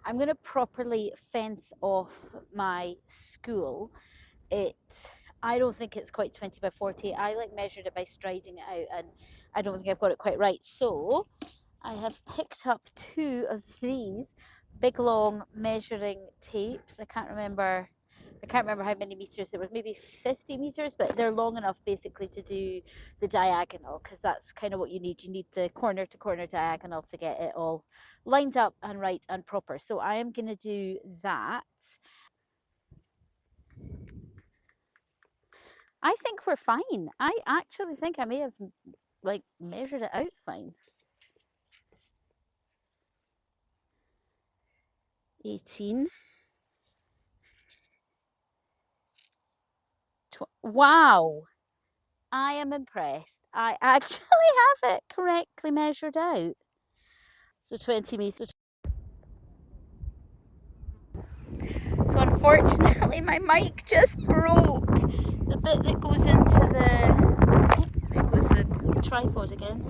I'm going to properly fence off my school. I don't think it's quite 20 by 40. I like measured it by striding it out, and I don't think I've got it quite right. So I have picked up 2 of these big long measuring tapes. I can't remember how many meters there were, maybe 50 meters, but they're long enough basically to do the diagonal, because that's kind of what you need. You need the corner to corner diagonal to get it all lined up and right and proper. So I am going to do that. I think we're fine. I actually think I may have like measured it out fine. 18. Wow. I am impressed. I actually have it correctly measured out. So 20 meters. So unfortunately my mic just broke. The bit that goes into there goes the tripod again.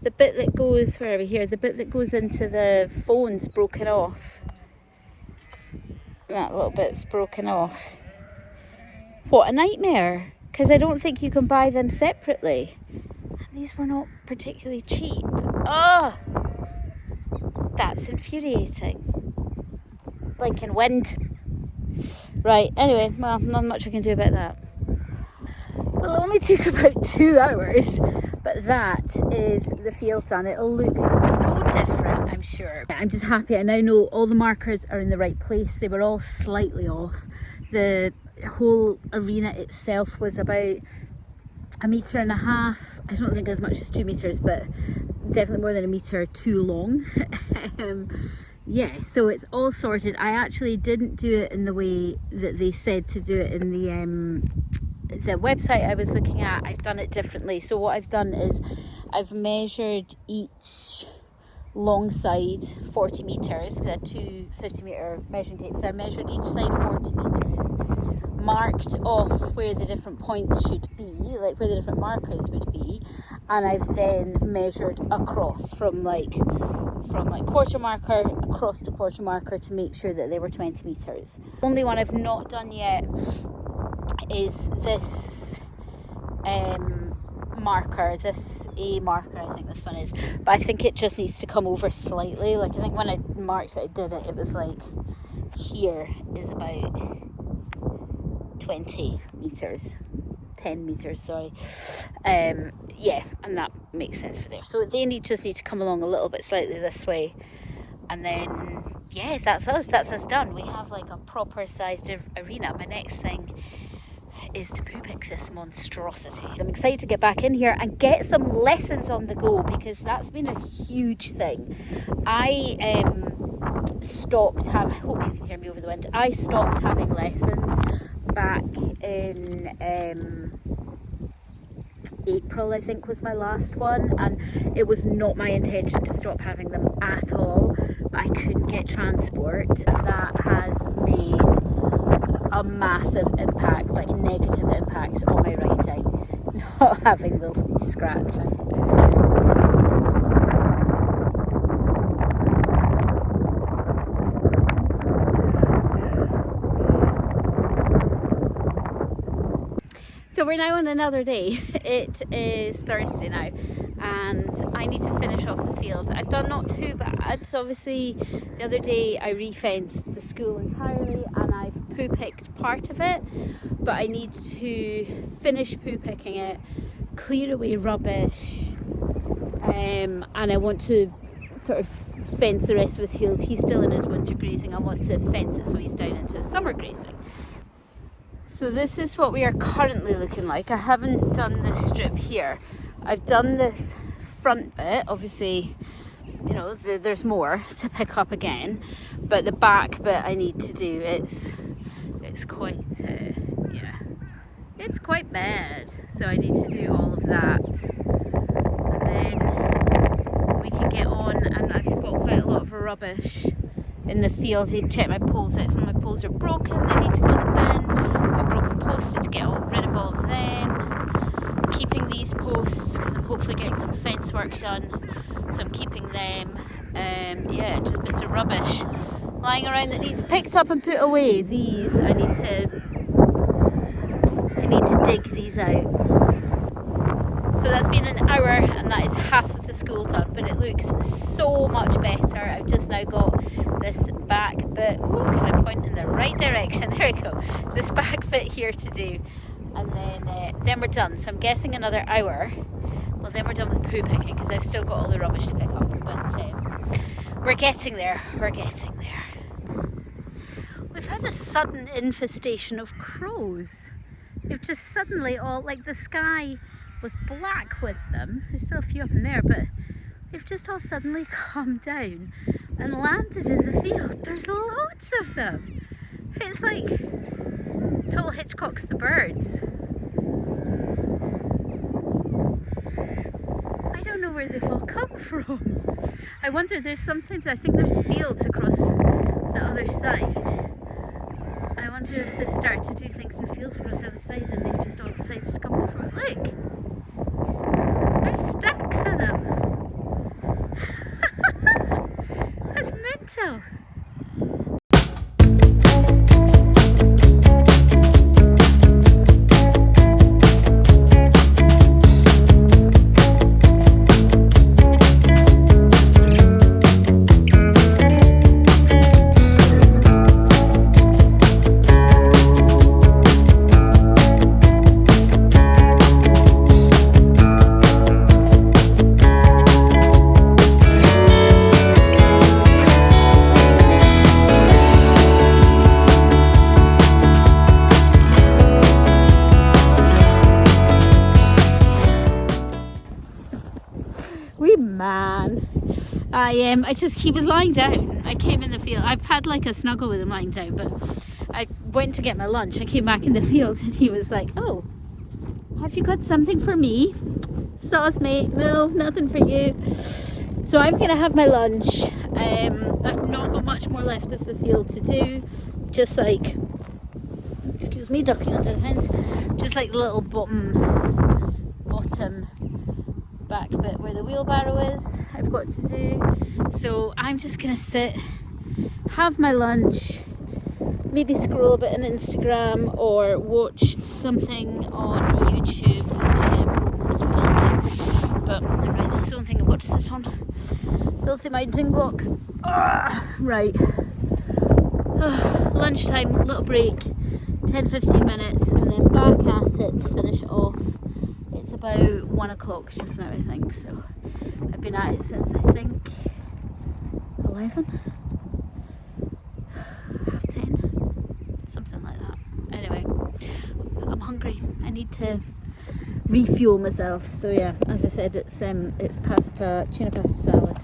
The bit that goes, where are we here? The bit that goes into the phone's broken off. That little bit's broken off. What a nightmare, because I don't think you can buy them separately. And these were not particularly cheap. Oh, that's infuriating. Blinking wind. Right, anyway, well, not much I can do about that. Well, it only took about 2 hours, but that is the field done. It'll look no different, I'm sure. I'm just happy. I now know all the markers are in the right place. They were all slightly off. The whole arena itself was about 1.5 meters. I don't think as much as 2 meters, but definitely more than 1 meter too long. Yeah, so it's all sorted. I actually didn't do it in the way that they said to do it in the website I was looking at. I've done it differently. So what I've done is I've measured each long side 40 meters, because I had 2 50-meter measuring tapes. So I measured each side 40 meters, marked off where the different points should be, like where the different markers would be, and I've then measured across from quarter marker across to quarter marker to make sure that they were 20 meters. The only one I've not done yet is this marker, this A marker, I think this one is, but I think it just needs to come over slightly. Like, I think when I marked it, it was like, here is about 20 meters, 10 meters, sorry. Yeah, and that makes sense for there. So they just need to come along a little bit slightly this way, and then yeah, that's us done. We have like a proper sized arena. My next thing is to poo pick this monstrosity. I'm excited to get back in here and get some lessons on the go, because that's been a huge thing. I stopped having, I hope you can hear me over the wind, I stopped having lessons back in April, I think was my last one, and it was not my intention to stop having them at all, but I couldn't get transport, and that has made a massive impact, like negative impact on my riding, not having the least scratching. So we're now on another day. It is Thursday now, and I need to finish off the field. I've done not too bad. So obviously the other day I re-fenced the school entirely, and I've poo picked part of it, but I need to finish poo picking it, clear away rubbish, and I want to sort of fence the rest of his field. He's still in his winter grazing. I want to fence it so he's down into his summer grazing. So this is what we are currently looking like. I haven't done this strip here. I've done this front bit. Obviously, you know, there's more to pick up again, but the back bit I need to do. It's quite yeah, it's quite bad. So I need to do all of that, and then we can get on. And I've got quite a lot of rubbish in the field. He checked my poles out. Some of my poles are broken. They need to go in the bin. Got broken posts to get rid of all of them. I'm keeping these posts because I'm hopefully getting some fence work done. So I'm keeping them. Yeah, just bits of rubbish lying around that needs picked up and put away. These, I need to dig these out. So that's been an hour and that is half of the school done, but it looks so much better. I've just now got this back bit, can I point in the right direction? There we go. This back bit here to do, and then we're done. So I'm guessing another hour. Well, then we're done with poo picking because I've still got all the rubbish to pick up, but we're getting there. We're getting there. We've had a sudden infestation of crows. They've just suddenly all, like the sky was black with them. There's still a few up in there, but they've just all suddenly come down and landed in the field. There's loads of them. It's like total Hitchcock's The Birds. I don't know where they've all come from. I wonder, sometimes I think there's fields across the other side. I wonder if they've started to do things in fields across the other side and they've just all decided to come over. Look! There's stacks of them. That's mental. Man, he was lying down. I came in the field. I've had like a snuggle with him lying down, but I went to get my lunch. I came back in the field and he was like, "Oh, have you got something for me?" "Sauce, mate." "No, nothing for you." So I'm gonna have my lunch. I've not got much more left of the field to do. Just like, excuse me, ducking under the fence. Just like the little bottom back bit where the wheelbarrow is, I've got to do. So I'm just gonna sit, have my lunch, maybe scroll a bit on Instagram or watch something on YouTube. It's filthy, but never mind, it's the only thing I've got to sit on. Filthy mounting blocks. Right. Lunchtime, little break, 10-15 minutes, and then back at it to finish it off. It's about 1 o'clock just now, I think, so I've been at it since, I think, 11, half 10, something like that. Anyway, I'm hungry. I need to refuel myself. So yeah, as I said, it's pasta, tuna pasta salad,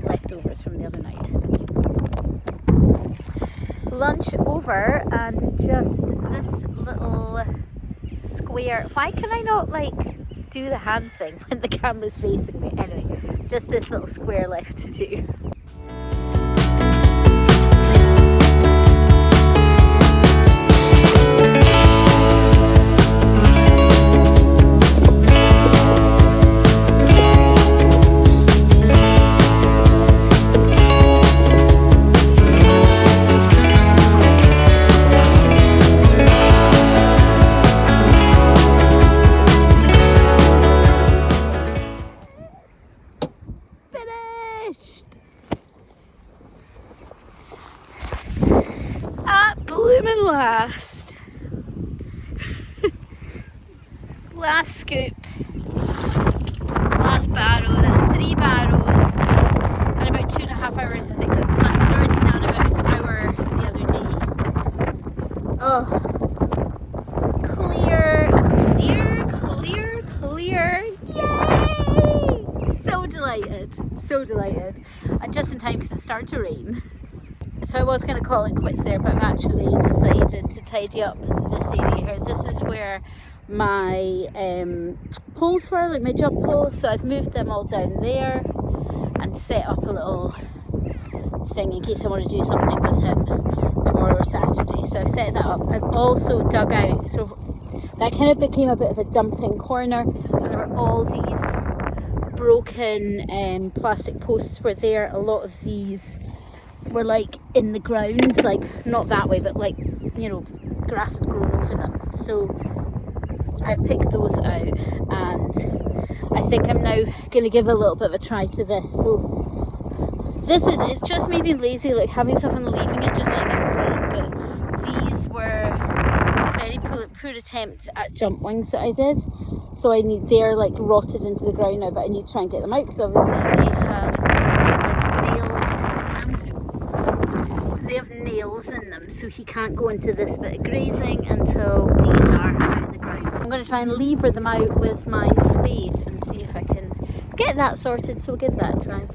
leftovers from the other night. Lunch over, and just this little square. Why can I not like do the hand thing when the camera's facing me? Anyway, just this little square left to do. Last scoop, last barrow. That's 3 barrows and about 2.5 hours, I think, plus I'd already done about an hour the other day. Oh, clear, yay! So delighted, and just in time because it's starting to rain. So I was going to call it quits there, but I've actually decided to tidy up this area here. This is where my poles were, like my jump poles, so I've moved them all down there and set up a little thing in case I want to do something with him tomorrow or Saturday. So I've set that up. I've also dug out, so that kind of became a bit of a dumping corner, and there were all these broken plastic posts were there. A lot of these were like in the ground, like not that way, but like, you know, grass had grown over them. So I picked those out, and I think I'm now going to give a little bit of a try to this. So it's just me being lazy, like having stuff and leaving it, just letting it rot. But these were a very poor attempt at jump wings that I did. So they're like rotted into the ground now, but I need to try and get them out, because obviously they have nails in them, so he can't go into this bit of grazing until these are out of the ground. So I'm going to try and lever them out with my spade and see if I can get that sorted, so we'll give that a try.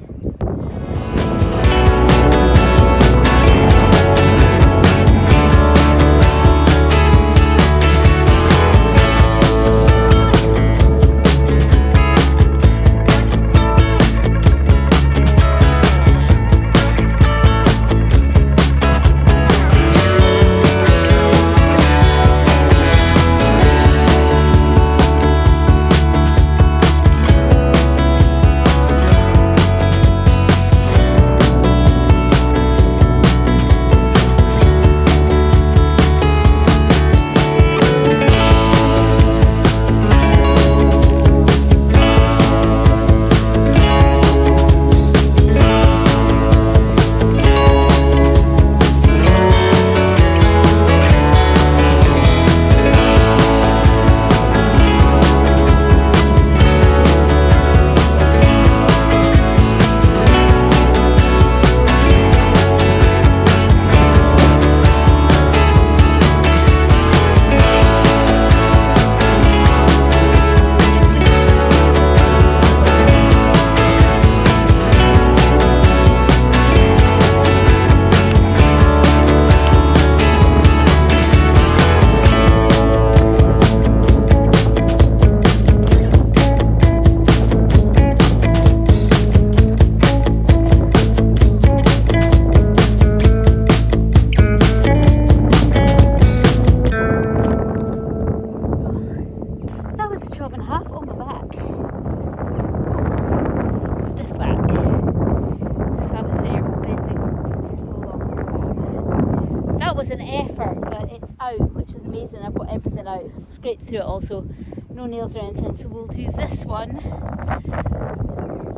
Was an effort, but it's out, which is amazing. I've got everything out. I've scraped through it also. No nails or anything. So we'll do this one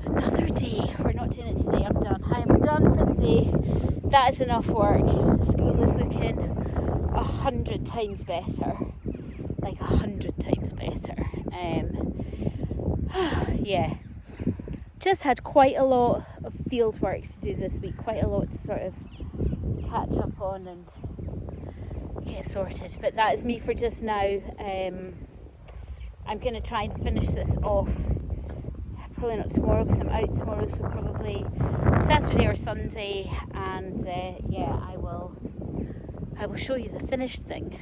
another day. We're not doing it today. I'm done. I am done for the day. That is enough work. The school is looking 100 times better. Like 100 times better. Yeah. Just had quite a lot of field work to do this week. Quite a lot to sort of catch up on and get sorted, but that is me for just now. I'm going to try and finish this off, probably not tomorrow because I'm out tomorrow, so probably Saturday or Sunday, and yeah, I will show you the finished thing.